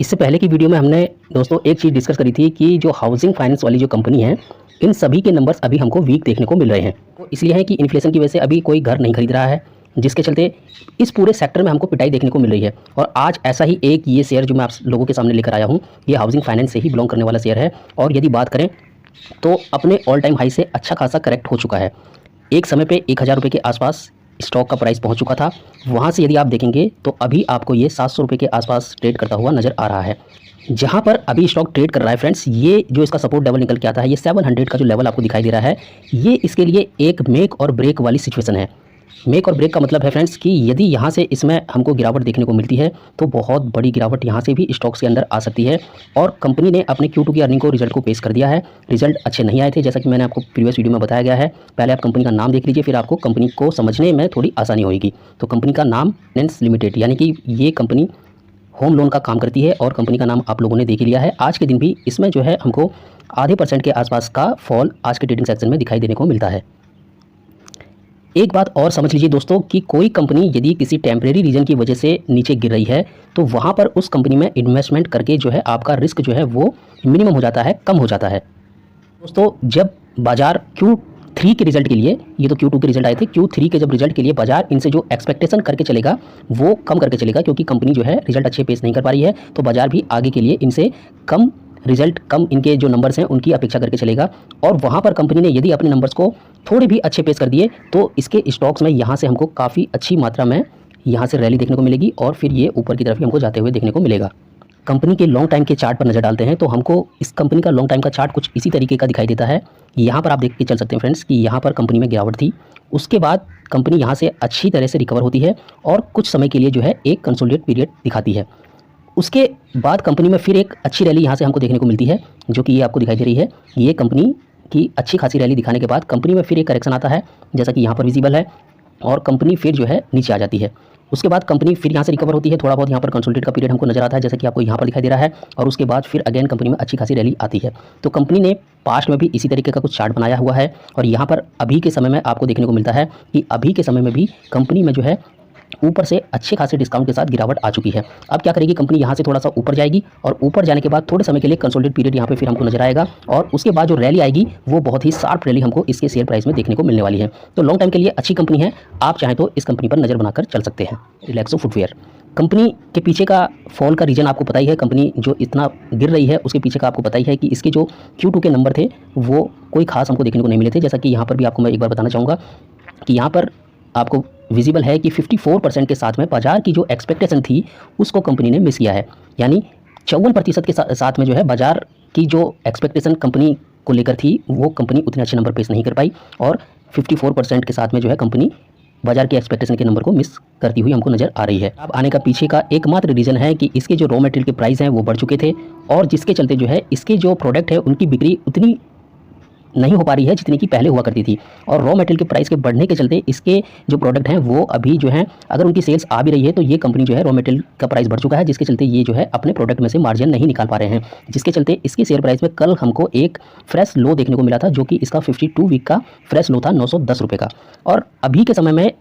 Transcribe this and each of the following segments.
इससे पहले की वीडियो में हमने दोस्तों एक चीज़ डिस्कस करी थी कि जो हाउसिंग फाइनेंस वाली जो कंपनी है, इन सभी के नंबर्स अभी हमको वीक देखने को मिल रहे हैं। तो इसलिए है कि इन्फ्लेशन की वजह से अभी कोई घर नहीं खरीद रहा है, जिसके चलते इस पूरे सेक्टर में हमको पिटाई देखने को मिल रही है। और आज ऐसा ही एक ये शेयर जो मैं आप लोगों के सामने लेकर आया हूँ, ये हाउसिंग फाइनेंस से ही बिलोंग करने वाला शेयर है। और यदि बात करें तो अपने ऑल टाइम हाई से अच्छा खासा करेक्ट हो चुका है। एक समय पे 1000 रुपये के आसपास स्टॉक का प्राइस पहुंच चुका था। वहां से यदि आप देखेंगे तो अभी आपको ये 700 रुपये के आसपास ट्रेड करता हुआ नज़र आ रहा है। जहां पर अभी स्टॉक ट्रेड कर रहा है फ्रेंड्स, ये जो इसका सपोर्ट लेवल निकल के आता है, ये 700 का जो लेवल आपको दिखाई दे रहा है, ये इसके लिए एक मेक और ब्रेक वाली सिचुएशन है। मेक और ब्रेक का मतलब है फ्रेंड्स कि यदि यहाँ से इसमें हमको गिरावट देखने को मिलती है तो बहुत बड़ी गिरावट यहाँ से भी स्टॉक्स के अंदर आ सकती है। और कंपनी ने अपने Q2 की अर्निंग को रिजल्ट को पेश कर दिया है। रिजल्ट अच्छे नहीं आए थे, जैसा कि मैंने आपको प्रीवियस वीडियो में बताया गया है। पहले आप कंपनी का नाम देख लीजिए, फिर आपको कंपनी को समझने में थोड़ी आसानी होगी। तो कंपनी का नाम फाइनेंस लिमिटेड, यानी कि ये कंपनी होम लोन का काम करती है और कंपनी का नाम आप लोगों ने देख लिया है। आज के दिन भी इसमें जो है हमको आधे % के आसपास का फॉल आज के ट्रेडिंग सेक्शन में दिखाई देने को मिलता है। एक बात और समझ लीजिए दोस्तों कि कोई कंपनी यदि किसी टेम्परेरी रीजन की वजह से नीचे गिर रही है तो वहाँ पर उस कंपनी में इन्वेस्टमेंट करके जो है आपका रिस्क जो है वो मिनिमम हो जाता है, कम हो जाता है। दोस्तों जब बाजार Q3 के रिजल्ट के लिए, ये तो Q2 के रिजल्ट आए थे, Q3 के जब रिजल्ट के लिए बाजार इनसे जो एक्सपेक्टेशन करके चलेगा वो कम करके चलेगा, क्योंकि कंपनी जो है रिजल्ट अच्छे पेश नहीं कर पा रही है, तो बाजार भी आगे के लिए इनसे कम रिजल्ट, कम इनके जो नंबर्स हैं उनकी अपेक्षा करके चलेगा। और वहाँ पर कंपनी ने यदि अपने नंबर्स को थोड़े भी अच्छे पेश कर दिए तो इसके स्टॉक्स में यहाँ से हमको काफ़ी अच्छी मात्रा में यहाँ से रैली देखने को मिलेगी और फिर ये ऊपर की तरफ ही हमको जाते हुए देखने को मिलेगा। कंपनी के लॉन्ग टाइम के चार्ट पर नज़र डालते हैं तो हमको इस कंपनी का लॉन्ग टाइम का चार्ट कुछ इसी तरीके का दिखाई देता है। यहाँ पर आप देख के चल सकते हैं फ्रेंड्स कि यहाँ पर कंपनी में गिरावट थी, उसके बाद कंपनी यहाँ से अच्छी तरह से रिकवर होती है और कुछ समय के लिए जो है एक कंसोलिडेट पीरियड दिखाती है। उसके बाद कंपनी में फिर एक अच्छी रैली यहाँ से हमको देखने को मिलती है, जो कि ये आपको दिखाई दे रही है। ये कंपनी की अच्छी खासी रैली दिखाने के बाद कंपनी में फिर एक करेक्शन आता है, जैसा कि यहाँ पर विजिबल है, और कंपनी फिर जो है नीचे आ जाती है। उसके बाद कंपनी फिर यहाँ से रिकवर होती है, थोड़ा बहुत यहाँ पर कंसोलिडेट का पीरियड हमको नजर आता है, जैसा कि आपको यहाँ पर दिखाई दे रहा है। और उसके बाद फिर अगेन कंपनी में अच्छी खासी रैली आती है। तो कंपनी ने पास्ट में भी इसी तरीके का कुछ चार्ट बनाया हुआ है और यहाँ पर अभी के समय में आपको देखने को मिलता है कि अभी के समय में भी कंपनी में जो है ऊपर से अच्छे खासे डिस्काउंट के साथ गिरावट आ चुकी है। अब क्या करेगी कंपनी, यहाँ से थोड़ा सा ऊपर जाएगी और ऊपर जाने के बाद थोड़े समय के लिए कंसोलिडेट पीरियड यहाँ पे फिर हमको नजर आएगा और उसके बाद जो रैली आएगी वो बहुत ही शार्प रैली हमको इसके शेयर प्राइस में देखने को मिलने वाली है। तो लॉन्ग टाइम के लिए अच्छी कंपनी है, आप चाहें तो इस कंपनी पर नज़र बनाकर चल सकते हैं। रिलैक्सो फुटवेयर कंपनी के पीछे का फॉल का रीजन आपको पता ही है, कंपनी जो इतना गिर रही है उसके पीछे का आपको पता ही है कि इसके जो Q2 के नंबर थे वो कोई खास हमको देखने को नहीं मिले थे। जैसा कि यहाँ पर भी आपको मैं एक बार बताना चाहूँगा कि यहाँ पर आपको विजिबल है कि 54% के साथ में बाजार की जो एक्सपेक्टेशन थी उसको कंपनी ने मिस किया है। यानी 54% के साथ में जो है बाजार की जो एक्सपेक्टेशन कंपनी को लेकर थी वो कंपनी उतने अच्छे नंबर पेश नहीं कर पाई और 54% के साथ में जो है कंपनी बाजार के एक्सपेक्टेशन के नंबर को मिस करती हुई हमको नजर आ रही है। अब आने का पीछे का एकमात्र रीजन है कि इसके जो रॉ मटेरियल के प्राइस हैं वो बढ़ चुके थे और जिसके चलते जो है इसके जो प्रोडक्ट है उनकी बिक्री उतनी नहीं हो पा रही है जितनी कि पहले हुआ करती थी। और रॉ मटेरियल के प्राइस के बढ़ने के चलते इसके जो प्रोडक्ट हैं वो अभी जो है अगर उनकी सेल्स आ भी रही है तो ये कंपनी जो है रॉ मटेरियल का प्राइस बढ़ चुका है, जिसके चलते ये जो है अपने प्रोडक्ट में से मार्जिन नहीं निकाल पा रहे हैं, जिसके चलते इसके शेयर प्राइस में कल हमको एक फ्रेश लो देखने को मिला था, जो कि इसका 52 वीक का फ्रेश लो था 910 रुपये का। और अभी के समय में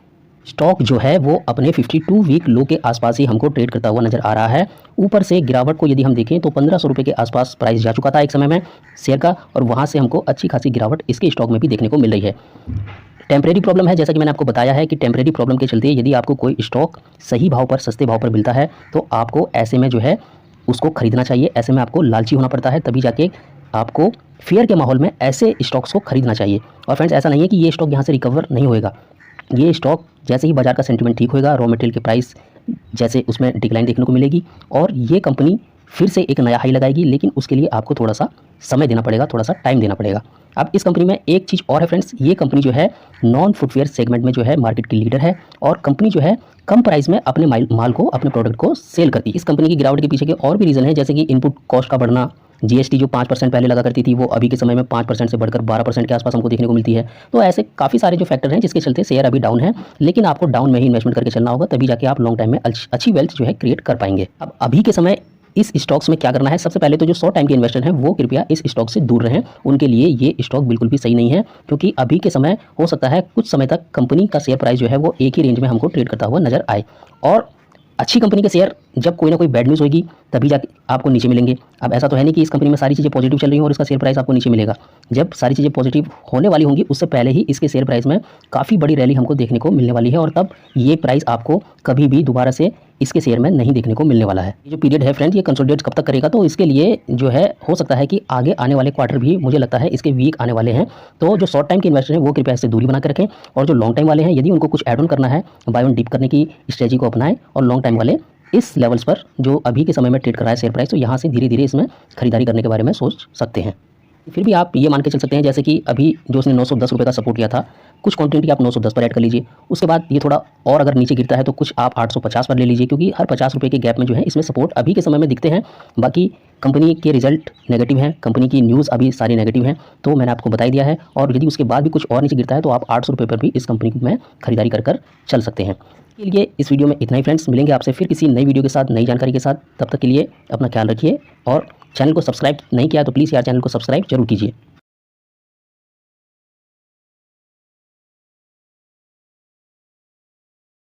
स्टॉक जो है वो अपने 52 वीक लो के आसपास ही हमको ट्रेड करता हुआ नजर आ रहा है। ऊपर से गिरावट को यदि हम देखें तो 1500 रुपये के आसपास प्राइस जा चुका था एक समय में शेयर का, और वहाँ से हमको अच्छी खासी गिरावट इसके स्टॉक में भी देखने को मिल रही है। टेम्परेरी प्रॉब्लम है, जैसा कि मैंने आपको बताया है कि टेम्परेरी प्रॉब्लम के चलते यदि आपको कोई स्टॉक सही भाव पर, सस्ते भाव पर मिलता है तो आपको ऐसे में जो है उसको खरीदना चाहिए। ऐसे में आपको लालची होना पड़ता है, तभी जाके आपको फेयर के माहौल में ऐसे स्टॉक्स को खरीदना चाहिए। और फ्रेंड्स ऐसा नहीं है कि ये स्टॉक यहाँ से रिकवर नहीं होएगा, ये स्टॉक जैसे ही बाजार का सेंटीमेंट ठीक होएगा, रॉ मटेरियल के प्राइस जैसे उसमें डिक्लाइन देखने को मिलेगी और ये कंपनी फिर से एक नया हाई लगाएगी, लेकिन उसके लिए आपको थोड़ा सा समय देना पड़ेगा, थोड़ा सा टाइम देना पड़ेगा। अब इस कंपनी में एक चीज़ और है फ्रेंड्स, ये कंपनी जो है नॉन फुटवेयर सेगमेंट में जो है मार्केट की लीडर है और कंपनी जो है कम प्राइस में अपने माल को, अपने प्रोडक्ट को सेल करती है। इस कंपनी की गिरावट के पीछे के और भी रीज़न है, जैसे कि इनपुट कॉस्ट का बढ़ना, जीएसटी जो 5% पहले लगा करती थी वो अभी के समय में 5% से बढ़कर 12% के आसपास हमको देखने को मिलती है। तो ऐसे काफ़ी सारे जो फैक्टर हैं जिसके चलते शेयर अभी डाउन है, लेकिन आपको डाउन में ही इन्वेस्टमेंट करके चलना होगा, तभी जाके आप लॉन्ग टाइम में अच्छी वेल्थ जो है क्रिएट कर पाएंगे। अब अभी के समय इस स्टॉक्स में क्या करना है, सबसे पहले तो जो शॉर्ट टाइम के इन्वेस्टर हैं वो कृपया इस स्टॉक से दूर रहें, उनके लिए ये स्टॉक बिल्कुल भी सही नहीं है, क्योंकि अभी के समय हो सकता है कुछ समय तक कंपनी का शेयर प्राइस जो है वो एक ही रेंज में हमको ट्रेड करता हुआ नजर आए। और अच्छी कंपनी के शेयर जब कोई ना कोई बैड न्यूज़ होगी तभी जाके आपको नीचे मिलेंगे। अब ऐसा तो है नहीं कि इस कंपनी में सारी चीज़ें पॉजिटिव चल रही हैं और इसका शेयर प्राइस आपको नीचे मिलेगा। जब सारी चीज़ें पॉजिटिव होने वाली होंगी उससे पहले ही इसके शेयर प्राइस में काफ़ी बड़ी रैली हमको देखने को मिलने वाली है और तब ये प्राइस आपको कभी भी दोबारा से इसके शेयर में नहीं देखने को मिलने वाला है। ये जो पीरियड है फ्रेंड्स, ये कंसोलिडेट कब तक करेगा, तो इसके लिए जो है हो सकता है कि आगे आने वाले क्वार्टर भी मुझे लगता है इसके वीक आने वाले हैं। तो जो शॉर्ट टाइम के इन्वेस्टर हैं वो कृपया इससे दूरी बना कर रखें और जो लॉन्ग टाइम वाले हैं यदि उनको कुछ ऐड ऑन करना है, बाय ऑन डिप करने की स्ट्रेटजी को अपनाएं और लॉन्ग टाइम वाले इस लेवल्स पर जो अभी के समय में ट्रेड कर रहा है शेयर प्राइस, तो यहाँ से धीरे धीरे इसमें खरीदारी करने के बारे में सोच सकते हैं। फिर भी आप ये मान के चल सकते हैं जैसे कि अभी जो उसने 910 रुपये का सपोर्ट किया था, कुछ क्वांटिटी आप 910 पर ऐड कर लीजिए। उसके बाद ये थोड़ा और अगर नीचे गिरता है तो कुछ आप 850 पर ले लीजिए, क्योंकि हर 50 रुपये के गैप में जो है इसमें सपोर्ट अभी के समय में दिखते हैं। बाकी कंपनी के रिजल्ट नेगेटिव हैं, कंपनी की न्यूज़ अभी सारी नेगेटिव हैं, तो मैंने आपको बता ही दिया है। और यदि उसके बाद भी कुछ और नीचे गिरता है तो आप 800 रुपये पर भी इस कंपनी में खरीदारी कर चल सकते हैं। के लिए इस वीडियो में इतना ही फ्रेंड्स, मिलेंगे आपसे फिर किसी नई वीडियो के साथ, नई जानकारी के साथ। तब तक के लिए अपना ख्याल रखिए और चैनल को सब्सक्राइब नहीं किया तो प्लीज़ यार चैनल को सब्सक्राइब जरूर कीजिए।